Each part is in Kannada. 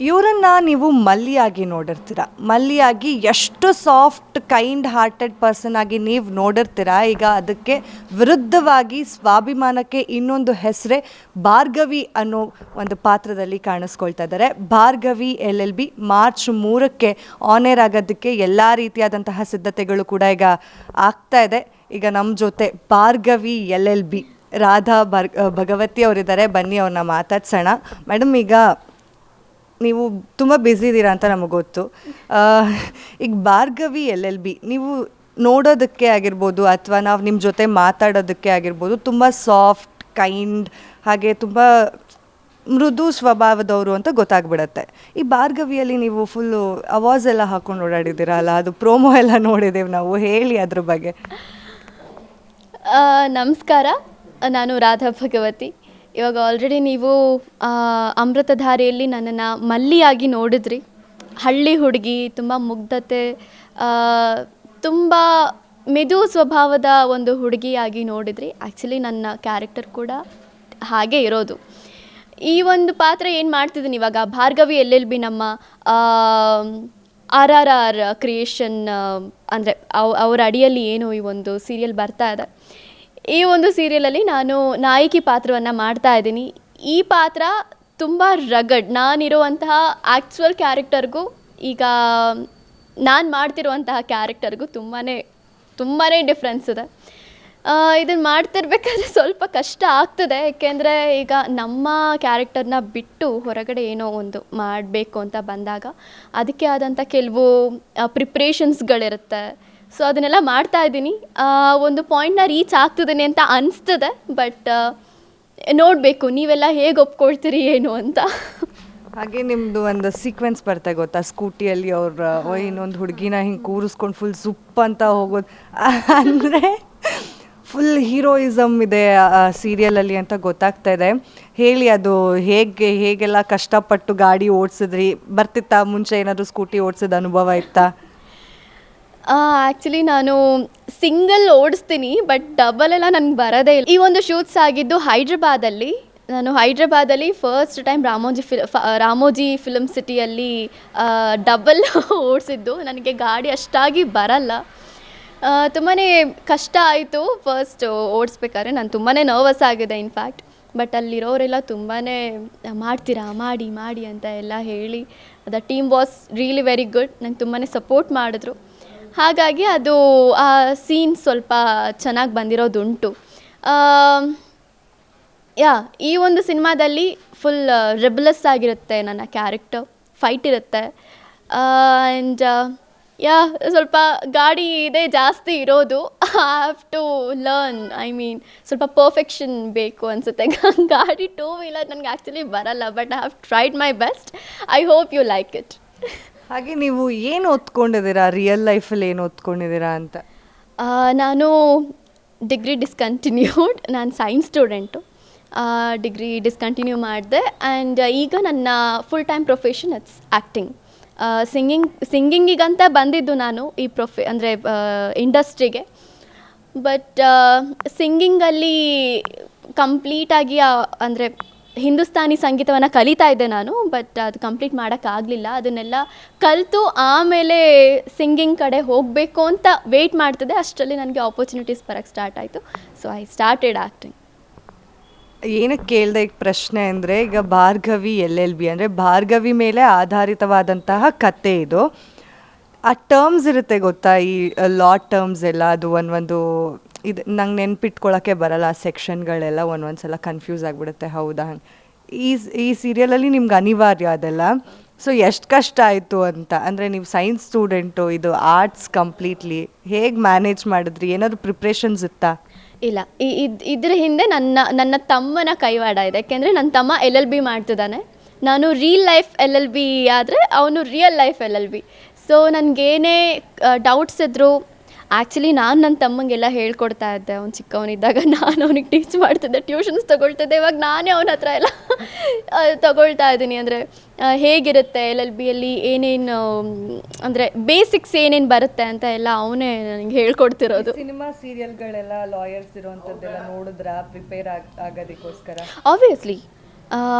ಇವರನ್ನು ನೀವು ಮಲ್ಲಿಯಾಗಿ ನೋಡಿರ್ತೀರ. ಮಲ್ಲಿಯಾಗಿ ಎಷ್ಟು ಸಾಫ್ಟ್ ಕೈಂಡ್ ಹಾರ್ಟೆಡ್ ಪರ್ಸನ್ ಆಗಿ ನೀವು ನೋಡಿರ್ತೀರ. ಈಗ ಅದಕ್ಕೆ ವಿರುದ್ಧವಾಗಿ ಸ್ವಾಭಿಮಾನಕ್ಕೆ ಇನ್ನೊಂದು ಹೆಸರೇ ಭಾರ್ಗವಿ ಅನ್ನೋ ಒಂದು ಪಾತ್ರದಲ್ಲಿ ಕಾಣಿಸ್ಕೊಳ್ತಾ ಇದ್ದಾರೆ. ಭಾರ್ಗವಿ LLB ಮಾರ್ಚ್ 3ಕ್ಕೆ ಆನೇರ್ ಆಗೋದಕ್ಕೆ ಎಲ್ಲ ರೀತಿಯಾದಂತಹ ಸಿದ್ಧತೆಗಳು ಕೂಡ ಈಗ ಆಗ್ತಾ ಇದೆ. ಈಗ ನಮ್ಮ ಜೊತೆ ಭಾರ್ಗವಿ LLB ರಾಧಾ ಭಗವತಿ ಅವರಿದ್ದಾರೆ. ಬನ್ನಿ ಅವ್ರನ್ನ ಮಾತಾಡ್ಸೋಣ. ಮೇಡಮ್, ಈಗ ನೀವು ತುಂಬ ಬ್ಯುಸಿ ಇದ್ದೀರಾ ಅಂತ ನಮಗೆ ಗೊತ್ತು. ಈಗ ಭಾರ್ಗವಿ LLB ನೀವು ನೋಡೋದಕ್ಕೆ ಆಗಿರ್ಬೋದು ಅಥವಾ ನಾವು ನಿಮ್ಮ ಜೊತೆ ಮಾತಾಡೋದಕ್ಕೆ ಆಗಿರ್ಬೋದು ತುಂಬ ಸಾಫ್ಟ್ ಕೈಂಡ್ ಹಾಗೆ ತುಂಬ ಮೃದು ಸ್ವಭಾವದವರು ಅಂತ ಗೊತ್ತಾಗ್ಬಿಡತ್ತೆ. ಈ ಭಾರ್ಗವಿಯಲ್ಲಿ ನೀವು ಫುಲ್ಲು ಅವಾಜ್ ಎಲ್ಲ ಹಾಕೊಂಡು ಓಡಾಡಿದ್ದೀರಲ್ಲ, ಅದು ಪ್ರೋಮೋ ಎಲ್ಲ ನೋಡಿದ್ದೇವೆ ನಾವು. ಹೇಳಿ ಅದ್ರ ಬಗ್ಗೆ. ನಮಸ್ಕಾರ, ನಾನು ರಾಧಾ ಭಗವತಿ. ಇವಾಗ ಆಲ್ರೆಡಿ ನೀವು ಅಮೃತಧಾರೆಯಲ್ಲಿ ನನ್ನನ್ನು ಮಲ್ಲಿಯಾಗಿ ನೋಡಿದ್ರಿ. ಹಳ್ಳಿ ಹುಡುಗಿ, ತುಂಬ ಮುಗ್ಧತೆ, ತುಂಬ ಮೆದು ಸ್ವಭಾವದ ಒಂದು ಹುಡುಗಿಯಾಗಿ ನೋಡಿದ್ರಿ. ಆ್ಯಕ್ಚುಲಿ ನನ್ನ ಕ್ಯಾರೆಕ್ಟರ್ ಕೂಡ ಹಾಗೆ ಇರೋದು. ಈ ಒಂದು ಪಾತ್ರ ಏನು ಮಾಡ್ತಿದ್ದೀನಿ ಇವಾಗ, ಭಾರ್ಗವಿ LLB ನಮ್ಮ RRR ಕ್ರಿಯೇಷನ್ ಅಂದರೆ ಅವರ ಅಡಿಯಲ್ಲಿ ಏನು ಈ ಒಂದು ಸೀರಿಯಲ್ ಬರ್ತಾ ಇದೆ. ಈ ಒಂದು ಸೀರಿಯಲಲ್ಲಿ ನಾನು ನಾಯಕಿ ಪಾತ್ರವನ್ನು ಮಾಡ್ತಾ ಇದ್ದೀನಿ. ಈ ಪಾತ್ರ ತುಂಬ ರಗಡ್. ನಾನಿರುವಂತಹ ಆ್ಯಕ್ಚುವಲ್ ಕ್ಯಾರೆಕ್ಟರ್ಗೂ ಈಗ ನಾನು ಮಾಡ್ತಿರುವಂತಹ ಕ್ಯಾರೆಕ್ಟರ್ಗೂ ತುಂಬಾ ಡಿಫ್ರೆನ್ಸ್ ಇದೆ. ಇದನ್ನು ಮಾಡ್ತಿರ್ಬೇಕಾದ್ರೆ ಸ್ವಲ್ಪ ಕಷ್ಟ ಆಗ್ತದೆ. ಏಕೆಂದರೆ ಈಗ ನಮ್ಮ ಕ್ಯಾರೆಕ್ಟರ್ನ ಬಿಟ್ಟು ಹೊರಗಡೆ ಏನೋ ಒಂದು ಮಾಡಬೇಕು ಅಂತ ಬಂದಾಗ ಅದಕ್ಕೆ ಆದಂಥ ಕೆಲವು ಪ್ರಿಪ್ರೇಷನ್ಸ್ಗಳಿರುತ್ತೆ. ಸೊ ಅದನ್ನೆಲ್ಲ ಮಾಡ್ತಾ ಇದ್ದೀನಿ. ಒಂದು ಪಾಯಿಂಟ್ನ ರೀಚ್ ಆಗ್ತಿದ್ದೀನಿ ಅಂತ ಅನಿಸ್ತದೆ. ಬಟ್ ನೋಡಬೇಕು ನೀವೆಲ್ಲ ಹೇಗೆ ಒಪ್ಕೊಳ್ತೀರಿ ಏನು ಅಂತ. ಹಾಗೆ ನಿಮ್ಮದು ಒಂದು ಸೀಕ್ವೆನ್ಸ್ ಬರ್ತಾ ಗೊತ್ತಾ, ಸ್ಕೂಟಿಯಲ್ಲಿ ಅವ್ರ ಇನ್ನೊಂದು ಹುಡುಗಿನ ಹಿಂಗೆ ಕೂರಿಸ್ಕೊಂಡು ಫುಲ್ ಸುಪ್ ಅಂತ ಹೋಗೋದು, ಅಂದರೆ ಫುಲ್ ಹೀರೋಯಿಸಮ್ ಇದೆ ಸೀರಿಯಲಲ್ಲಿ ಅಂತ ಗೊತ್ತಾಗ್ತಾ ಇದೆ. ಹೇಳಿ, ಅದು ಹೇಗೆಲ್ಲ ಕಷ್ಟಪಟ್ಟು ಗಾಡಿ ಓಡಿಸಿದ್ರಿ? ಬರ್ತಿತ್ತಾ ಮುಂಚೆ ಏನಾದರೂ ಸ್ಕೂಟಿ ಓಡಿಸಿದ ಅನುಭವ ಇತ್ತಾ? ಆ್ಯಕ್ಚುಲಿ ನಾನು ಸಿಂಗಲ್ ಓಡಿಸ್ತೀನಿ, ಬಟ್ ಡಬಲ್ ಎಲ್ಲ ನನಗೆ ಬರೋದೇ ಇಲ್ಲ. ಈ ಒಂದು ಶೂಟ್ಸ್ ಆಗಿದ್ದು ಹೈದ್ರಾಬಾದಲ್ಲಿ. ನಾನು ಹೈದ್ರಾಬಾದಲ್ಲಿ ಫಸ್ಟ್ ಟೈಮ್ ರಾಮೋಜಿ ಫಿಲ್ಮ್ ಸಿಟಿಯಲ್ಲಿ ಡಬಲ್ ಓಡಿಸಿದ್ದು. ನನಗೆ ಗಾಡಿ ಅಷ್ಟಾಗಿ ಬರಲ್ಲ, ತುಂಬಾ ಕಷ್ಟ ಆಯಿತು ಫಸ್ಟ್ ಓಡಿಸ್ಬೇಕಾದ್ರೆ. ನಾನು ತುಂಬಾ ನರ್ವಸ್ ಆಗಿದೆ ಇನ್ಫ್ಯಾಕ್ಟ್. ಬಟ್ ಅಲ್ಲಿರೋರೆಲ್ಲ ತುಂಬಾ ಮಾಡ್ತೀರಾ, ಮಾಡಿ ಮಾಡಿ ಅಂತ ಎಲ್ಲ ಹೇಳಿ, the team was really very good. ನಂಗೆ ತುಂಬಾ ಸಪೋರ್ಟ್ ಮಾಡಿದ್ರು. ಹಾಗಾಗಿ ಅದು ಆ ಸೀನ್ ಸ್ವಲ್ಪ ಚೆನ್ನಾಗಿ ಬಂದಿರೋದುಂಟು. ಈ ಒಂದು ಸಿನಿಮಾದಲ್ಲಿ ಫುಲ್ ರೆಬಲಸ್ ಆಗಿರುತ್ತೆ ನನ್ನ ಕ್ಯಾರೆಕ್ಟರ್. ಫೈಟ್ ಇರುತ್ತೆ ಆ್ಯಂಡ್ ಸ್ವಲ್ಪ ಗಾಡಿ ಇದೆ ಜಾಸ್ತಿ ಇರೋದು. ಐ ಹ್ಯಾವ್ ಟು ಲರ್ನ್, ಸ್ವಲ್ಪ ಪರ್ಫೆಕ್ಷನ್ ಬೇಕು ಅನಿಸುತ್ತೆ. ಗಾಡಿ 2 ವೀಲರ್ ನನಗೆ ಆ್ಯಕ್ಚುಲಿ ಬರಲ್ಲ, but I have tried my best. I hope you like it. ಹಾಗೆ ನೀವು ಏನು ಓದ್ಕೊಂಡಿದ್ದೀರಾ, ರಿಯಲ್ ಲೈಫಲ್ಲಿ ಏನು ಓದ್ಕೊಂಡಿದ್ದೀರಾ ಅಂತ? ನಾನು ಡಿಗ್ರಿ ಡಿಸ್ಕಂಟಿನ್ಯೂಡ್. ನಾನು ಸೈನ್ಸ್ ಸ್ಟೂಡೆಂಟು. ಡಿಗ್ರಿ ಡಿಸ್ಕಂಟಿನ್ಯೂ ಮಾಡಿದೆ ಆ್ಯಂಡ್ ಈಗ ನನ್ನ full time profession it's acting. ಸಿಂಗಿಂಗಿಗಂತ ಬಂದಿದ್ದು ನಾನು ಈ ಅಂದರೆ ಇಂಡಸ್ಟ್ರಿಗೆ. ಬಟ್ ಸಿಂಗಿಂಗಲ್ಲಿ ಕಂಪ್ಲೀಟಾಗಿ ಅಂದರೆ ಹಿಂದೂಸ್ತಾನಿ ಸಂಗೀತವನ್ನು ಕಲಿತಾ ಇದ್ದೆ ನಾನು. ಬಟ್ ಅದು ಕಂಪ್ಲೀಟ್ ಮಾಡೋಕ್ಕಾಗಲಿಲ್ಲ. ಅದನ್ನೆಲ್ಲ ಕಲಿತು ಆಮೇಲೆ ಸಿಂಗಿಂಗ್ ಕಡೆ ಹೋಗಬೇಕು ಅಂತ ವೆಯ್ಟ್ ಮಾಡ್ತಿದ್ದೆ. ಅಷ್ಟರಲ್ಲಿ ನನಗೆ ಆಪರ್ಚುನಿಟೀಸ್ ಬರೋಕ್ಕೆ ಸ್ಟಾರ್ಟ್ ಆಯಿತು. So I started acting. ಏನಕ್ಕೆ ಕೇಳಿದೆ ಈಗ ಪ್ರಶ್ನೆ ಅಂದರೆ, ಈಗ ಭಾರ್ಗವಿ LLB ಅಂದರೆ ಭಾರ್ಗವಿ ಮೇಲೆ ಆಧಾರಿತವಾದಂತಹ ಕತೆ ಇದು. ಆ ಟರ್ಮ್ಸ್ ಇರುತ್ತೆ ಗೊತ್ತಾ, ಈ ಲಾ ಟರ್ಮ್ಸ್ ಎಲ್ಲ, ಅದು ಒಂದು ಇದು ನಂಗೆ ನೆನ್ಪಿಟ್ಕೊಳ್ಳೋಕ್ಕೆ ಬರಲ್ಲ. ಆ ಸೆಕ್ಷನ್ಗಳೆಲ್ಲ ಒಂದೊಂದು ಸಲ ಕನ್ಫ್ಯೂಸ್ ಆಗಿಬಿಡುತ್ತೆ. ಹೌದಾ? ಈ ಸೀರಿಯಲಲ್ಲಿ ನಿಮ್ಗೆ ಅನಿವಾರ್ಯ ಅದೆಲ್ಲ. ಸೊ ಎಷ್ಟು ಕಷ್ಟ ಆಯಿತು ಅಂತ? ಅಂದರೆ ನೀವು ಸೈನ್ಸ್ ಸ್ಟೂಡೆಂಟು, ಇದು ಆರ್ಟ್ಸ್ ಕಂಪ್ಲೀಟ್ಲಿ. ಹೇಗೆ ಮ್ಯಾನೇಜ್ ಮಾಡಿದ್ರಿ? ಏನಾದರೂ ಪ್ರಿಪ್ರೇಷನ್ಸ್ ಇತ್ತಾ? ಇಲ್ಲ, ಇದ್ರ ಹಿಂದೆ ನನ್ನ ತಮ್ಮನ ಕೈವಾಡ ಇದೆ. ಯಾಕೆಂದರೆ ನನ್ನ ತಮ್ಮ LLB ಮಾಡ್ತಿದ್ದಾನೆ. ನಾನು ಲೈಫ್ LLB ಆದರೆ ಅವನು ರಿಯಲ್ ಲೈಫ್ LLB. ಸೊ ನನಗೇನೇ ಡೌಟ್ಸ್ ಇದ್ದರು ಆ್ಯಕ್ಚುಲಿ ನಾನು ನನ್ನ ತಮ್ಮಂಗೆಲ್ಲ ಹೇಳ್ಕೊಡ್ತಾ ಇದ್ದೆ. ಅವ್ನು ಚಿಕ್ಕವನಿದ್ದಾಗ ನಾನು ಅವನಿಗೆ ಟೀಚ್ ಮಾಡ್ತಿದ್ದೆ, ಟ್ಯೂಷನ್ಸ್ ತೊಗೊಳ್ತಿದ್ದೆ. ಇವಾಗ ನಾನೇ ಅವನ ಹತ್ರ ಎಲ್ಲ ತೊಗೊಳ್ತಾ ಇದ್ದೀನಿ. ಅಂದರೆ ಹೇಗಿರುತ್ತೆ LLBಯಲ್ಲಿ ಏನೇನು ಅಂದರೆ ಬೇಸಿಕ್ಸ್ ಏನೇನು ಬರುತ್ತೆ ಅಂತ ಎಲ್ಲ ಅವನೇ ನನಗೆ ಹೇಳ್ಕೊಡ್ತಿರೋದು. ಸಿನಿಮಾ ಸೀರಿಯಲ್ಗಳೆಲ್ಲ ಲಾಯರ್ಸ್ ಇರೋವಂಥದ್ದೆಲ್ಲ ನೋಡಿದ್ರಾ ಪ್ರಿಪೇರ್ ಆಗೋದಕ್ಕೋಸ್ಕರ? ಆಬ್ವಿಯಸ್ಲಿ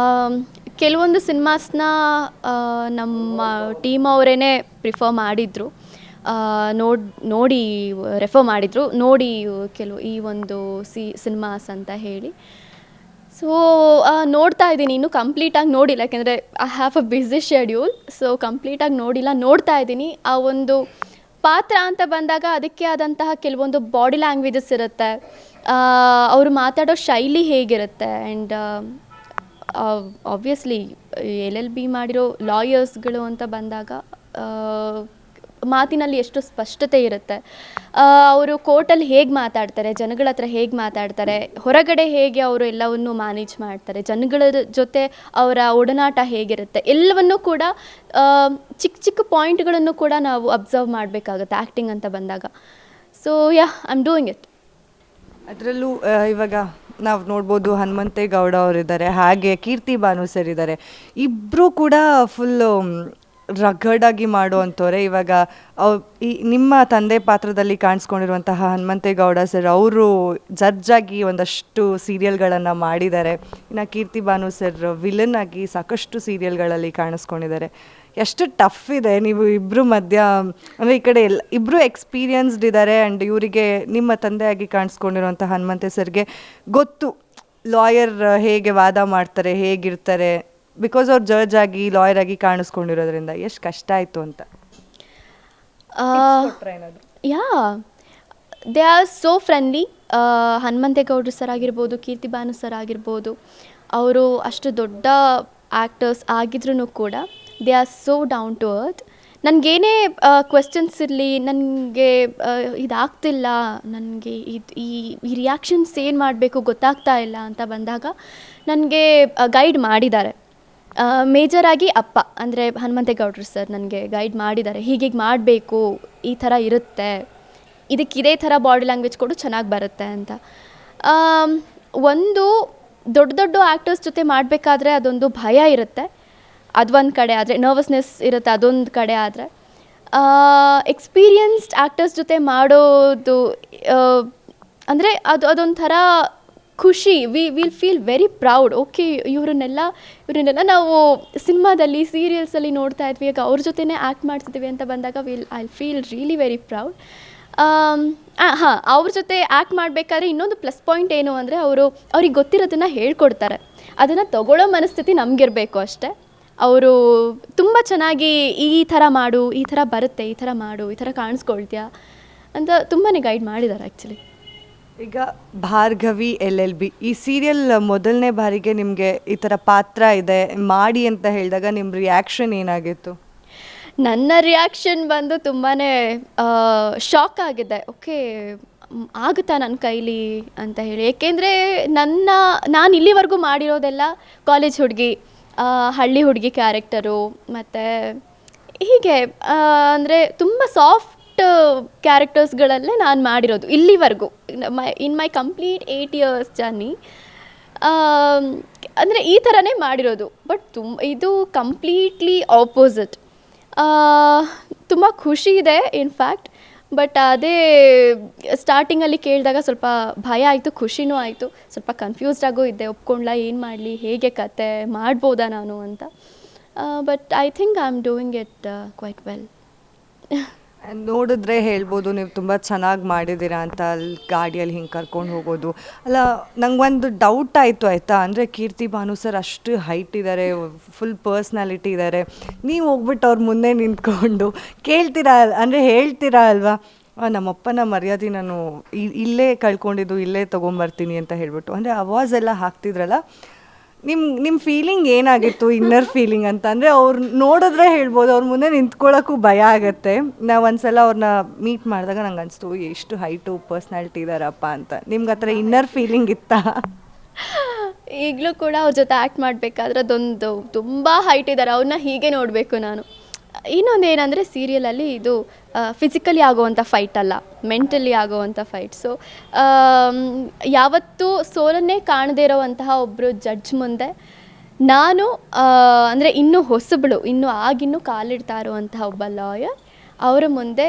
ಕೆಲವೊಂದು ಸಿನಿಮಾಸ್ನ ನಮ್ಮ ಟೀಮ್ ಅವರೇ ಪ್ರಿಫರ್ ಮಾಡಿದರು, ನೋಡಿ ರೆಫರ್ ಮಾಡಿದರು, ನೋಡಿ ಕೆಲವು ಈ ಒಂದು ಸಿನಿಮಾಸ್ ಅಂತ ಹೇಳಿ. ಸೊ ನೋಡ್ತಾ ಇದ್ದೀನಿ, ಇನ್ನೂ ಕಂಪ್ಲೀಟಾಗಿ ನೋಡಿಲ್ಲ, ಯಾಕೆಂದರೆ I have a busy schedule. So ಕಂಪ್ಲೀಟಾಗಿ ನೋಡಿಲ್ಲ, ನೋಡ್ತಾ ಇದ್ದೀನಿ. ಆ ಒಂದು ಪಾತ್ರ ಅಂತ ಬಂದಾಗ ಅದಕ್ಕೆ ಆದಂತಹ ಕೆಲವೊಂದು ಬಾಡಿ ಲ್ಯಾಂಗ್ವೇಜಸ್ ಇರುತ್ತೆ, ಅವರು ಮಾತಾಡೋ ಶೈಲಿ ಹೇಗಿರುತ್ತೆ. ಆ್ಯಂಡ್ ಆಬ್ವಿಯಸ್ಲಿ LLB ಮಾಡಿರೋ ಲಾಯರ್ಸ್ಗಳು ಅಂತ ಬಂದಾಗ ಮಾತಿನಲ್ಲಿ ಎಷ್ಟು ಸ್ಪಷ್ಟತೆ ಇರುತ್ತೆ, ಅವರು ಕೋರ್ಟಲ್ಲಿ ಹೇಗೆ ಮಾತಾಡ್ತಾರೆ, ಜನಗಳ ಹತ್ರ ಹೇಗೆ ಮಾತಾಡ್ತಾರೆ, ಹೊರಗಡೆ ಹೇಗೆ ಅವರು ಎಲ್ಲವನ್ನು ಮ್ಯಾನೇಜ್ ಮಾಡ್ತಾರೆ, ಜನಗಳ ಜೊತೆ ಅವರ ಒಡನಾಟ ಹೇಗಿರುತ್ತೆ, ಎಲ್ಲವನ್ನೂ ಕೂಡ ಚಿಕ್ಕ ಚಿಕ್ಕ ಪಾಯಿಂಟ್ಗಳನ್ನು ಕೂಡ ನಾವು ಅಬ್ಸರ್ವ್ ಮಾಡಬೇಕಾಗುತ್ತೆ ಆ್ಯಕ್ಟಿಂಗ್ ಅಂತ ಬಂದಾಗ. So yeah, I am doing it. ಅದರಲ್ಲೂ ಇವಾಗ ನಾವು ನೋಡ್ಬೋದು ಹನುಮಂತೇಗೌಡ ಅವರಿದ್ದಾರೆ, ಹಾಗೆ ಕೀರ್ತಿ ಭಾನು ಸರ್ ಇದ್ದಾರೆ. ಇಬ್ಬರು ಕೂಡ ಫುಲ್ಲು ರಗಡಾಗಿ ಮಾಡುವಂಥವ್ರೆ. ಇವಾಗ ಈ ನಿಮ್ಮ ತಂದೆ ಪಾತ್ರದಲ್ಲಿ ಕಾಣಿಸ್ಕೊಂಡಿರುವಂತಹ ಹನುಮಂತೇಗೌಡ ಸರ್ ಅವರು ಜಡ್ಜಾಗಿ ಒಂದಷ್ಟು ಸೀರಿಯಲ್ಗಳನ್ನು ಮಾಡಿದ್ದಾರೆ. ಇನ್ನು ಕೀರ್ತಿ ಭಾನು ಸರ್ ವಿಲನ್ ಆಗಿ ಸಾಕಷ್ಟು ಸೀರಿಯಲ್ಗಳಲ್ಲಿ ಕಾಣಿಸ್ಕೊಂಡಿದ್ದಾರೆ. ಎಷ್ಟು ಟಫ್ ಇದೆ ನೀವು ಇಬ್ಬರು ಮಧ್ಯ, ಅಂದರೆ ಈ ಕಡೆ ಇಬ್ಬರು ಎಕ್ಸ್ಪೀರಿಯನ್ಸ್ಡ್ ಇದ್ದಾರೆ. ಆ್ಯಂಡ್ ಇವರಿಗೆ ನಿಮ್ಮ ತಂದೆಯಾಗಿ ಕಾಣಿಸ್ಕೊಂಡಿರುವಂಥ ಹನುಮಂತೆ ಸರ್ಗೆ ಗೊತ್ತು ಲಾಯರ್ ಹೇಗೆ ವಾದ ಮಾಡ್ತಾರೆ, ಹೇಗಿರ್ತಾರೆ, ಬಿಕಾಸ್ ಅವ್ರು ಜಡ್ಜ್ ಆಗಿ ಲಾಯರ್ ಆಗಿ ಕಾಣಿಸ್ಕೊಂಡಿರೋದ್ರಿಂದ ಎಷ್ಟು ಕಷ್ಟ ಆಯಿತು ಅಂತ. Yeah, they are so friendly. ಹನುಮಂತೇಗೌಡರು ಸರ್ ಆಗಿರ್ಬೋದು, ಕೀರ್ತಿ ಭಾನು ಸರ್ ಆಗಿರ್ಬೋದು, ಅವರು ಅಷ್ಟು ದೊಡ್ಡ ಆ್ಯಕ್ಟರ್ಸ್ ಆಗಿದ್ರೂ ಕೂಡ they are so down to earth. ನನಗೇನೇ ಕ್ವೆಶ್ಚನ್ಸ್ ಇರಲಿ, ನನಗೆ ಇದಾಗ್ತಿಲ್ಲ, ನನಗೆ ಈ ರಿಯಾಕ್ಷನ್ಸ್ ಏನು ಮಾಡಬೇಕು ಗೊತ್ತಾಗ್ತಾ ಇಲ್ಲ ಅಂತ ಬಂದಾಗ ನನಗೆ ಗೈಡ್ ಮಾಡಿದ್ದಾರೆ. ಮೇಜರಾಗಿ ಅಪ್ಪ ಅಂದರೆ ಹನುಮಂತೇಗೌಡರು ಸರ್ ನನಗೆ ಗೈಡ್ ಮಾಡಿದ್ದಾರೆ, ಹೀಗೆ ಮಾಡಬೇಕು, ಈ ಥರ ಇರುತ್ತೆ, ಇದಕ್ಕೆ ಇದೇ ಥರ ಬಾಡಿ ಲ್ಯಾಂಗ್ವೇಜ್ ಕೊಡು ಚೆನ್ನಾಗಿ ಬರುತ್ತೆ ಅಂತ. ಒಂದು ದೊಡ್ಡ ದೊಡ್ಡ ಆ್ಯಕ್ಟರ್ಸ್ ಜೊತೆ ಮಾಡಬೇಕಾದ್ರೆ ಅದೊಂದು ಭಯ ಇರುತ್ತೆ, ಅದೊಂದು ಕಡೆ ಆದರೆ ನರ್ವಸ್ನೆಸ್ ಇರುತ್ತೆ, ಅದೊಂದು ಕಡೆ ಆದರೆ ಎಕ್ಸ್ಪೀರಿಯನ್ಸ್ಡ್ ಆ್ಯಕ್ಟರ್ಸ್ ಜೊತೆ ಮಾಡೋದು ಅಂದರೆ ಅದೊಂಥರ ಖುಷಿ. Will feel very proud. Okay, ಇವರನ್ನೆಲ್ಲ ನಾವು ಸಿನಿಮಾದಲ್ಲಿ ಸೀರಿಯಲ್ಸಲ್ಲಿ ನೋಡ್ತಾ ಇದ್ವಿ, ಈಗ ಅವ್ರ ಜೊತೆನೇ ಆ್ಯಕ್ಟ್ ಮಾಡ್ತಿದ್ವಿ ಅಂತ ಬಂದಾಗ I feel really very proud. ಹಾಂ, ಅವ್ರ ಜೊತೆ ಆ್ಯಕ್ಟ್ ಮಾಡಬೇಕಾದ್ರೆ ಇನ್ನೊಂದು ಪ್ಲಸ್ ಪಾಯಿಂಟ್ ಏನು ಅಂದರೆ ಅವ್ರಿಗೆ ಗೊತ್ತಿರೋದನ್ನು ಹೇಳ್ಕೊಡ್ತಾರೆ. ಅದನ್ನು ತಗೊಳ್ಳೋ ಮನಸ್ಥಿತಿ ನಮಗಿರಬೇಕು ಅಷ್ಟೇ. ಅವರು ತುಂಬ ಚೆನ್ನಾಗಿ ಈ ಥರ ಮಾಡು, ಈ ಥರ ಬರುತ್ತೆ, ಈ ಥರ ಮಾಡು, ಈ ಥರ ಕಾಣಿಸ್ಕೊಳ್ತೀಯಾ ಅಂತ ತುಂಬಾ ಗೈಡ್ ಮಾಡಿದ್ದಾರೆ ಆ್ಯಕ್ಚುಲಿ. ಈಗ ಭಾರ್ಗವಿ LLB ಈ ಸೀರಿಯಲ್ ಮೊದಲನೇ ಬಾರಿಗೆ ನಿಮಗೆ ಈ ಥರ ಪಾತ್ರ ಇದೆ ಮಾಡಿ ಅಂತ ಹೇಳಿದಾಗ ನಿಮ್ಮ ರಿಯಾಕ್ಷನ್ ಏನಾಗಿತ್ತು? ನನ್ನ ರಿಯಾಕ್ಷನ್ ಬಂದು ತುಂಬಾ ಶಾಕ್ ಆಗಿದೆ. ಓಕೆ, ಆಗುತ್ತಾ ನನ್ನ ಕೈಲಿ ಅಂತ ಹೇಳಿ. ಏಕೆಂದರೆ ನಾನು ಇಲ್ಲಿವರೆಗೂ ಮಾಡಿರೋದೆಲ್ಲ ಕಾಲೇಜ್ ಹುಡುಗಿ, ಹಳ್ಳಿ ಹುಡುಗಿ ಕ್ಯಾರೆಕ್ಟರು, ಮತ್ತು ಹೀಗೆ ಅಂದರೆ ತುಂಬ ಸಾಫ್ಟ್ ಕ್ಯಾರೆಕ್ಟರ್ಸ್ಗಳಲ್ಲೇ ನಾನು ಮಾಡಿರೋದು ಇಲ್ಲಿವರೆಗೂ. ಇನ್ ಮೈ ಕಂಪ್ಲೀಟ್ 8 years ಜರ್ನಿ ಅಂದರೆ ಈ ಥರನೇ ಮಾಡಿರೋದು. ಬಟ್ ಇದು ಕಂಪ್ಲೀಟ್ಲಿ ಆಪೋಸಿಟ್. ತುಂಬ ಖುಷಿ ಇದೆ ಇನ್ಫ್ಯಾಕ್ಟ್. ಬಟ್ ಅದೇ ಸ್ಟಾರ್ಟಿಂಗಲ್ಲಿ ಕೇಳಿದಾಗ ಸ್ವಲ್ಪ ಭಯ ಆಯಿತು, ಖುಷಿನೂ ಆಯಿತು, ಸ್ವಲ್ಪ ಕನ್ಫ್ಯೂಸ್ಡಾಗೂ ಇದ್ದೆ, ಒಪ್ಕೊಂಡ್ಲಾ, ಏನು ಮಾಡಲಿ, ಹೇಗೆ ಕತೆ ಮಾಡ್ಬೋದಾ ನಾನು ಅಂತ. But I think I am doing it quite well. ನೋಡಿದ್ರೆ ಹೇಳ್ಬೋದು ನೀವು ತುಂಬ ಚೆನ್ನಾಗಿ ಮಾಡಿದ್ದೀರಾ ಅಂತ. ಅಲ್ಲಿ ಗಾಡಿಯಲ್ಲಿ ಹಿಂಗೆ ಕರ್ಕೊಂಡು ಹೋಗೋದು ಅಲ್ಲ, ನಂಗೊಂದು ಡೌಟ್ ಆಯಿತು ಆಯಿತಾ. ಅಂದರೆ ಕೀರ್ತಿ ಭಾನು ಸರ್ ಅಷ್ಟು ಹೈಟ್ ಇದ್ದಾರೆ, ಫುಲ್ ಪರ್ಸ್ನಾಲಿಟಿ ಇದ್ದಾರೆ, ನೀವು ಹೋಗ್ಬಿಟ್ಟು ಅವ್ರ ಮುಂದೆ ನಿಂತ್ಕೊಂಡು ಕೇಳ್ತೀರಾ ಅಂದರೆ ಹೇಳ್ತೀರಾ ಅಲ್ವಾ, ನಮ್ಮಪ್ಪನ ಮರ್ಯಾದೆ ನಾನು ಇಲ್ಲೇ ಕಳ್ಕೊಂಡಿದ್ದು, ಇಲ್ಲೇ ತೊಗೊಂಬರ್ತೀನಿ ಅಂತ ಹೇಳ್ಬಿಟ್ಟು, ಅಂದರೆ ಅವಾಜ್ ಎಲ್ಲ ಹಾಕ್ತಿದ್ರಲ್ಲ, ನಿಮ್ಮ ಫೀಲಿಂಗ್ ಏನಾಗಿತ್ತು, ಇನ್ನರ್ ಫೀಲಿಂಗ್ ಅಂತ? ಅಂದರೆ ಅವ್ರು ನೋಡಿದ್ರೆ ಹೇಳ್ಬೋದು, ಅವ್ರ ಮುಂದೆ ನಿಂತ್ಕೊಳ್ಳೋಕ್ಕೂ ಭಯ ಆಗುತ್ತೆ. ನಾವು ಒಂದ್ಸಲ ಅವ್ರನ್ನ ಮೀಟ್ ಮಾಡಿದಾಗ ನಂಗೆ ಅನಿಸ್ತು ಎಷ್ಟು ಹೈಟು ಪರ್ಸ್ನಾಲಿಟಿ ಇದ್ದಾರಪ್ಪ ಅಂತ. ನಿಮ್ಗೆ ಆ ಥರ ಇನ್ನರ್ ಫೀಲಿಂಗ್ ಇತ್ತಾ? ಈಗಲೂ ಕೂಡ ಅವ್ರ ಜೊತೆ ಆ್ಯಕ್ಟ್ ಮಾಡಬೇಕಾದ್ರೆ ಅದೊಂದು ತುಂಬ ಹೈಟ್ ಇದ್ದಾರೆ, ಅವ್ರನ್ನ ಹೀಗೆ ನೋಡಬೇಕು ನಾನು. ಇನ್ನೊಂದು ಏನಂದರೆ ಸೀರಿಯಲಲ್ಲಿ ಇದು ಫಿಸಿಕಲಿ ಆಗುವಂಥ ಫೈಟ್ ಅಲ್ಲ, ಮೆಂಟಲಿ ಆಗುವಂಥ ಫೈಟ್. ಸೊ ಯಾವತ್ತೂ ಸೋಲನ್ನೇ ಕಾಣದೇ ಇರೋವಂತಹ ಒಬ್ಬರು ಜಡ್ಜ್ ಮುಂದೆ ನಾನು ಅಂದರೆ ಇನ್ನೂ ಹೊಸಬಳು, ಇನ್ನೂ ಕಾಲಿಡ್ತಾ ಇರುವಂತಹ ಒಬ್ಬ ಲಾಯರ್ ಅವರ ಮುಂದೆ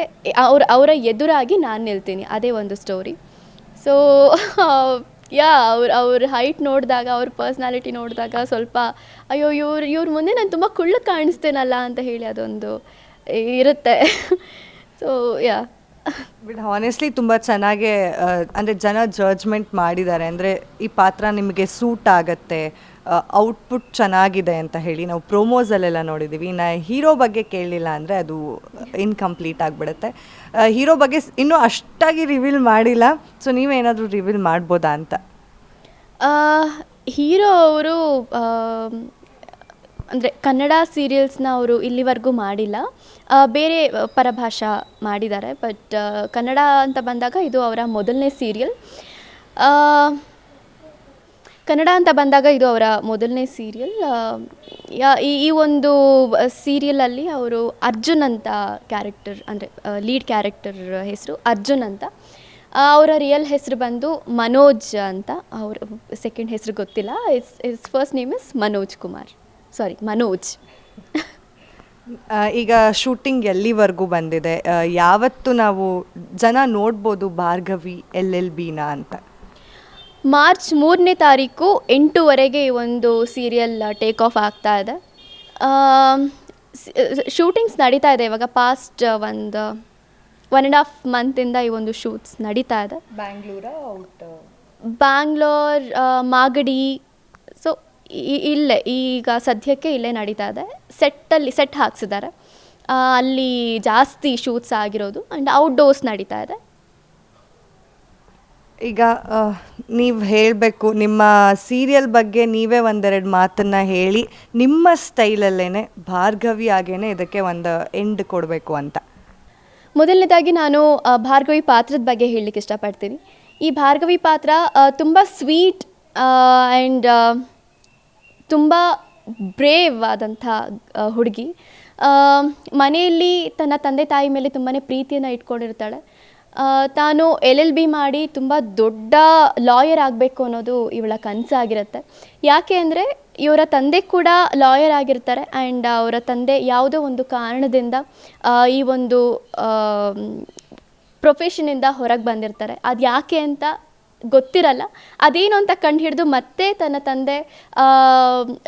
ಅವರ ಎದುರಾಗಿ ನಾನು ನಿಲ್ತೀನಿ. ಅದೇ ಒಂದು ಸ್ಟೋರಿ. ಸೊ ಯಾ ಅವ್ರ ಹೈಟ್ ನೋಡಿದಾಗ ಅವ್ರ ಪರ್ಸ್ನಾಲಿಟಿ ನೋಡಿದಾಗ ಸ್ವಲ್ಪ ಅಯ್ಯೋ ಇವ್ರ ಮುಂದೆ ನಾನು ತುಂಬ ಕುಳ್ಳು ಕಾಣಿಸ್ತೇನಲ್ಲ ಅಂತ ಹೇಳಿ ಅದೊಂದು ಇರುತ್ತೆ. ಸೊ ಯಾ ಬಟ್ ಹಾನೆಸ್ಟ್ಲಿ ತುಂಬ ಚೆನ್ನಾಗೇ ಅಂದರೆ ಜನ ಜಡ್ಜ್ಮೆಂಟ್ ಮಾಡಿದ್ದಾರೆ, ಅಂದರೆ ಈ ಪಾತ್ರ ನಿಮಗೆ ಸೂಟ್ ಆಗುತ್ತೆ, ಔಟ್ಪುಟ್ ಚೆನ್ನಾಗಿದೆ ಅಂತ ಹೇಳಿ ನಾವು ಪ್ರೋಮೋಸಲ್ಲೆಲ್ಲ ನೋಡಿದ್ದೀವಿ. ಇನ್ನು ಹೀರೋ ಬಗ್ಗೆ ಕೇಳಲಿಲ್ಲ ಅಂದರೆ ಅದು ಇನ್ಕಂಪ್ಲೀಟ್ ಆಗಿಬಿಡುತ್ತೆ. ಹೀರೋ ಬಗ್ಗೆ ಇನ್ನೂ ಅಷ್ಟಾಗಿ ರಿವೀಲ್ ಮಾಡಿಲ್ಲ, ಸೊ ನೀವೇನಾದರೂ ರಿವೀಲ್ ಮಾಡ್ಬೋದಾ ಅಂತ? ಹೀರೋ ಅವರು ಅಂದರೆ ಕನ್ನಡ ಸೀರಿಯಲ್ಸ್ನ ಅವರು ಇಲ್ಲಿವರೆಗೂ ಮಾಡಿಲ್ಲ, ಬೇರೆ ಪರಭಾಷಾ ಮಾಡಿದ್ದಾರೆ. ಬಟ್ ಕನ್ನಡ ಅಂತ ಬಂದಾಗ ಇದು ಅವರ ಮೊದಲನೇ ಸೀರಿಯಲ್. ಈ ಒಂದು ಸೀರಿಯಲಲ್ಲಿ ಅವರು ಅರ್ಜುನ್ ಅಂತ ಕ್ಯಾರೆಕ್ಟರ್, ಅಂದರೆ ಲೀಡ್ ಕ್ಯಾರೆಕ್ಟರ್ ಹೆಸರು ಅರ್ಜುನ್ ಅಂತ. ಅವರ ರಿಯಲ್ ಹೆಸರು ಬಂದು ಮನೋಜ್ ಅಂತ. ಅವ್ರ ಸೆಕೆಂಡ್ ಹೆಸರು ಗೊತ್ತಿಲ್ಲ. Is first name is Manoj. ಈಗ ಶೂಟಿಂಗ್ ಎಲ್ಲಿವರೆಗೂ ಬಂದಿದೆ? ಯಾವತ್ತು ನಾವು ಜನ ನೋಡ್ಬೋದು ಭಾರ್ಗವಿ LLBನ ಅಂತ? ಮಾರ್ಚ್ 3ನೇ ತಾರೀಕು 8:00ವರೆಗೆ ಈ ಒಂದು ಸೀರಿಯಲ್ ಟೇಕ್ ಆಫ್ ಆಗ್ತಾ ಇದೆ. ಶೂಟಿಂಗ್ಸ್ ನಡೀತಾ ಇದೆ ಇವಾಗ. ಪಾಸ್ಟ್ ಒಂದು 1.5 ಮಂತಿಂದ ಈ ಒಂದು ಶೂಟ್ಸ್ ನಡೀತಾ ಇದೆ. ಬ್ಯಾಂಗ್ಳೂರ್, ಮಾಗಡಿ. ಸೊ ಇಲ್ಲೇ ಈಗ ಸದ್ಯಕ್ಕೆ ಇಲ್ಲೇ ನಡೀತಾ ಇದೆ. ಸೆಟ್ ಹಾಕ್ಸಿದ್ದಾರೆ, ಅಲ್ಲಿ ಜಾಸ್ತಿ ಶೂಟ್ಸ್ ಆಗಿರೋದು. ಆ್ಯಂಡ್ ಔಟ್ಡೋರ್ಸ್ ನಡೀತಾ ಇದೆ. ಈಗ ನೀವು ಹೇಳಬೇಕು ನಿಮ್ಮ ಸೀರಿಯಲ್ ಬಗ್ಗೆ, ನೀವೇ ಒಂದೆರಡು ಮಾತನ್ನು ಹೇಳಿ ನಿಮ್ಮ ಸ್ಟೈಲಲ್ಲೇ ಭಾರ್ಗವಿ ಆಗೇನೆ ಇದಕ್ಕೆ ಒಂದು ಎಂಡ್ ಕೊಡಬೇಕು ಅಂತ. ಮೊದಲನೇದಾಗಿ ನಾನು ಭಾರ್ಗವಿ ಪಾತ್ರದ ಬಗ್ಗೆ ಹೇಳಲಿಕ್ಕೆ ಇಷ್ಟಪಡ್ತೀನಿ. ಈ ಭಾರ್ಗವಿ ಪಾತ್ರ ತುಂಬ ಸ್ವೀಟ್ ಆ್ಯಂಡ್ ತುಂಬ ಬ್ರೇವ್ ಆದಂಥ ಹುಡುಗಿ. ಮನೆಯಲ್ಲಿ ತನ್ನ ತಂದೆ ತಾಯಿ ಮೇಲೆ ತುಂಬಾ ಪ್ರೀತಿಯನ್ನು ಇಟ್ಕೊಂಡಿರ್ತಾಳೆ. ತಾನು LLB ಮಾಡಿ ತುಂಬ ದೊಡ್ಡ ಲಾಯರ್ ಆಗಬೇಕು ಅನ್ನೋದು ಇವಳ ಕನಸಾಗಿರುತ್ತೆ. ಯಾಕೆ ಅಂದರೆ ಇವರ ತಂದೆ ಕೂಡ ಲಾಯರ್ ಆಗಿರ್ತಾರೆ. ಆ್ಯಂಡ್ ಅವರ ತಂದೆ ಯಾವುದೋ ಒಂದು ಕಾರಣದಿಂದ ಈ ಒಂದು ಪ್ರೊಫೆಷನಿಂದ ಹೊರಗೆ ಬಂದಿರ್ತಾರೆ. ಅದು ಯಾಕೆ ಅಂತ ಗೊತ್ತಿರಲ್ಲ. ಅದೇನು ಅಂತ ಕಂಡು ಹಿಡಿದು ಮತ್ತೆ ತನ್ನ ತಂದೆ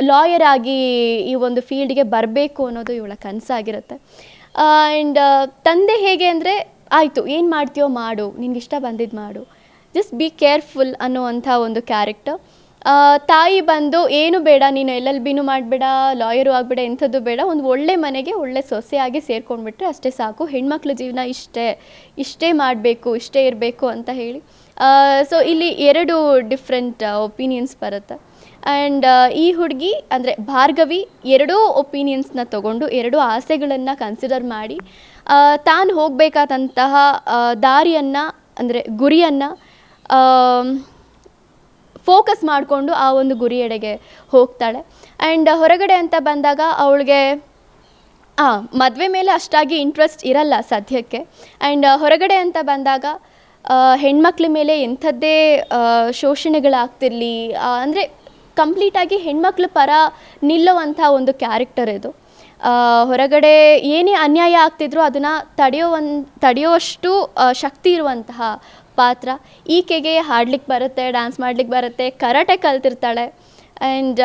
ಲಾಯರ್ ಆಗಿ ಈ ಒಂದು ಫೀಲ್ಡ್ಗೆ ಬರಬೇಕು ಅನ್ನೋದು ಇವಳ ಕನಸಾಗಿರುತ್ತೆ. ಆ್ಯಂಡ್ ತಂದೆ ಹೇಗೆ ಅಂದರೆ, ಆಯಿತು ಏನು ಮಾಡ್ತೀಯೋ ಮಾಡು, ನಿನ್ಗೆ ಇಷ್ಟ ಬಂದಿದ್ದು ಮಾಡು, ಜಸ್ಟ್ ಬಿ ಕೇರ್ಫುಲ್ ಅನ್ನುವಂಥ ಒಂದು ಕ್ಯಾರೆಕ್ಟರ್. ತಾಯಿ ಬಂದು ಏನು ಬೇಡ, ನೀನು LLBನೂ ಮಾಡಬೇಡ, ಲಾಯರು ಆಗಬೇಡ, ಎಂಥದ್ದು ಬೇಡ, ಒಂದು ಒಳ್ಳೆ ಮನೆಗೆ ಒಳ್ಳೆ ಸೊಸೆಯಾಗಿ ಸೇರ್ಕೊಂಡ್ಬಿಟ್ರೆ ಅಷ್ಟೇ ಸಾಕು, ಹೆಣ್ಮಕ್ಳ ಜೀವನ ಇಷ್ಟೇ ಮಾಡಬೇಕು, ಇಷ್ಟೇ ಇರಬೇಕು ಅಂತ ಹೇಳಿ. ಸೊ ಇಲ್ಲಿ 2 ಡಿಫ್ರೆಂಟ್ ಒಪಿನಿಯನ್ಸ್ ಬರುತ್ತೆ. ಆ್ಯಂಡ್ ಈ ಹುಡುಗಿ ಅಂದರೆ ಭಾರ್ಗವಿ 2 ಒಪಿನಿಯನ್ಸ್ನ ತಗೊಂಡು 2 ಆಸೆಗಳನ್ನು ಕನ್ಸಿಡರ್ ಮಾಡಿ ತಾನು ಹೋಗಬೇಕಾದಂತಹ ದಾರಿಯನ್ನು, ಅಂದರೆ ಗುರಿಯನ್ನು ಫೋಕಸ್ ಮಾಡಿಕೊಂಡು ಆ ಒಂದು ಗುರಿಯೆಡೆಗೆ ಹೋಗ್ತಾಳೆ. ಆ್ಯಂಡ್ ಹೊರಗಡೆ ಅಂತ ಬಂದಾಗ ಅವಳಿಗೆ ಮದುವೆ ಮೇಲೆ ಅಷ್ಟಾಗಿ ಇಂಟ್ರೆಸ್ಟ್ ಇರಲ್ಲ ಸದ್ಯಕ್ಕೆ. ಆ್ಯಂಡ್ ಹೊರಗಡೆ ಅಂತ ಬಂದಾಗ ಹೆಣ್ಮಕ್ಳ ಮೇಲೆ ಎಂಥದ್ದೇ ಶೋಷಣೆಗಳಾಗ್ತಿರಲಿ, ಅಂದರೆ ಕಂಪ್ಲೀಟಾಗಿ ಹೆಣ್ಮಕ್ಳ ಪರ ನಿಲ್ಲುವಂಥ ಒಂದು ಕ್ಯಾರೆಕ್ಟರ್ ಇದು. ಹೊರಗಡೆ ಏನೇ ಅನ್ಯಾಯ ಆಗ್ತಿದ್ರು ಅದನ್ನು ತಡೆಯುವಷ್ಟು ಶಕ್ತಿ ಇರುವಂತಹ ಪಾತ್ರ. ಈಕೆಗೆ ಹಾಡ್ಲಿಕ್ಕೆ ಬರುತ್ತೆ, ಡ್ಯಾನ್ಸ್ ಮಾಡ್ಲಿಕ್ಕೆ ಬರುತ್ತೆ, ಕರಾಟೆ ಕಲ್ತಿರ್ತಾಳೆ. ಆ್ಯಂಡ್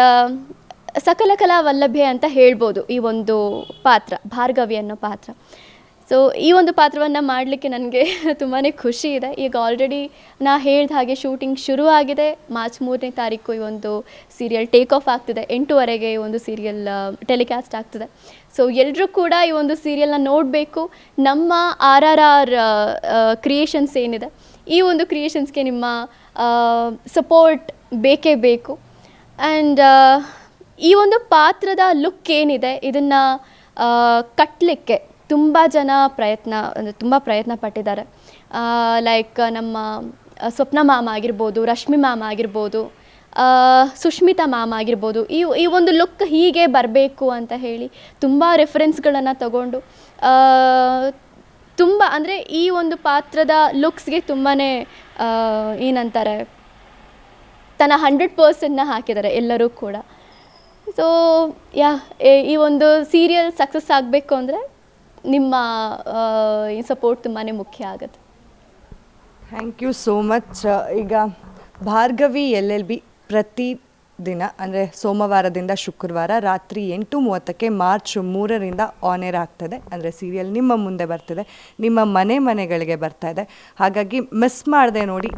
ಸಕಲ ಕಲಾ ವಲ್ಲಭೆ ಅಂತ ಹೇಳ್ಬೋದು ಈ ಒಂದು ಪಾತ್ರ, ಭಾರ್ಗವಿ ಅನ್ನೋ ಪಾತ್ರ. ಸೊ ಈ ಒಂದು ಪಾತ್ರವನ್ನು ಮಾಡಲಿಕ್ಕೆ ನನಗೆ ತುಂಬಾ ಖುಷಿ ಇದೆ. ಈಗ ಆಲ್ರೆಡಿ ನಾ ಹೇಳಿದ ಹಾಗೆ ಶೂಟಿಂಗ್ ಶುರು ಆಗಿದೆ. ಮಾರ್ಚ್ 3ನೇ ತಾರೀಕು ಈ ಒಂದು ಸೀರಿಯಲ್ ಟೇಕ್ ಆಫ್ ಆಗ್ತಿದೆ. 8:00ವರೆಗೆ ಈ ಒಂದು ಸೀರಿಯಲ್ ಟೆಲಿಕಾಸ್ಟ್ ಆಗ್ತಿದೆ. ಸೊ ಎಲ್ಲರೂ ಕೂಡ ಈ ಒಂದು ಸೀರಿಯಲ್ನ ನೋಡಬೇಕು. ನಮ್ಮ RRR ಕ್ರಿಯೇಷನ್ಸ್ ಏನಿದೆ, ಈ ಒಂದು ಕ್ರಿಯೇಷನ್ಸ್ಗೆ ನಿಮ್ಮ ಸಪೋರ್ಟ್ ಬೇಕೇ ಬೇಕು. ಆ್ಯಂಡ್ ಈ ಒಂದು ಪಾತ್ರದ ಲುಕ್ ಏನಿದೆ ಇದನ್ನು ಕಟ್ಟಲಿಕ್ಕೆ ತುಂಬ ಜನ ಪ್ರಯತ್ನ ಪಟ್ಟಿದ್ದಾರೆ. ಲೈಕ್ ನಮ್ಮ ಸ್ವಪ್ನ ಮ್ಯಾಮ್ ಆಗಿರ್ಬೋದು, ರಶ್ಮಿ ಮ್ಯಾಮ್ ಆಗಿರ್ಬೋದು, ಸುಷ್ಮಿತಾ ಮ್ಯಾಮ್ ಆಗಿರ್ಬೋದು. ಈ ಒಂದು ಲುಕ್ ಹೀಗೆ ಬರಬೇಕು ಅಂತ ಹೇಳಿ ತುಂಬ ರೆಫರೆನ್ಸ್ಗಳನ್ನು ತಗೊಂಡು ತುಂಬ, ಅಂದರೆ ಈ ಒಂದು ಪಾತ್ರದ ಲುಕ್ಸ್ಗೆ ತುಂಬಾ ಏನಂತಾರೆ, ತನ್ನ 100%ನ ಹಾಕಿದ್ದಾರೆ ಎಲ್ಲರೂ ಕೂಡ. ಸೊ ಈ ಒಂದು ಸೀರಿಯಲ್ ಸಕ್ಸಸ್ ಆಗಬೇಕು ಅಂದರೆ ನಿಮ್ಮ ಈ ಸಪೋರ್ಟ್ ತುಂಬಾ ಮುಖ್ಯ ಆಗುತ್ತೆ. Thank you so much. ಈಗ ಭಾರ್ಗವಿ LLB ಪ್ರತಿ ದಿನ ಅಂದರೆ ಸೋಮವಾರದಿಂದ ಶುಕ್ರವಾರ ರಾತ್ರಿ 8:30ಕ್ಕೆ ಮಾರ್ಚ್ 3ರಿಂದ ಆನ್ ಏರ್ ಆಗ್ತದೆ. ಅಂದರೆ ಸೀರಿಯಲ್ ನಿಮ್ಮ ಮುಂದೆ ಬರ್ತಿದೆ, ನಿಮ್ಮ ಮನೆಗಳಿಗೆ ಬರ್ತಾ ಇದೆ. ಹಾಗಾಗಿ ಮಿಸ್ ಮಾಡದೆ ನೋಡಿ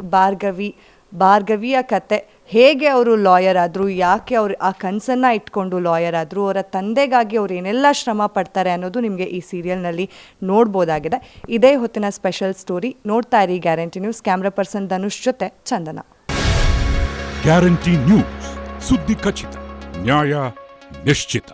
ಭಾರ್ಗವಿಯ ಕತೆ. ಹೇಗೆ ಅವರು ಲಾಯರ್ ಆದರು, ಯಾಕೆ ಅವರು ಆ ಕನಸನ್ನು ಇಟ್ಕೊಂಡು ಲಾಯರ್ ಆದರು, ಅವರ ತಂದೆಗಾಗಿ ಅವ್ರು ಏನೆಲ್ಲ ಶ್ರಮ ಪಡ್ತಾರೆ ಅನ್ನೋದು ನಿಮಗೆ ಈ ಸೀರಿಯಲ್ನಲ್ಲಿ ನೋಡ್ಬೋದಾಗಿದೆ. ಇದೇ ಹೊತ್ತಿನ ಸ್ಪೆಷಲ್ ಸ್ಟೋರಿ. ನೋಡ್ತಾ ಇರಿ guarantee news. Camera person Dhanush ಜೊತೆ ಚಂದನ. ಗ್ಯಾರಂಟಿ ನ್ಯೂಸ್, ಸುದ್ದಿ ಖಚಿತ, ನ್ಯಾಯ ನಿಶ್ಚಿತ.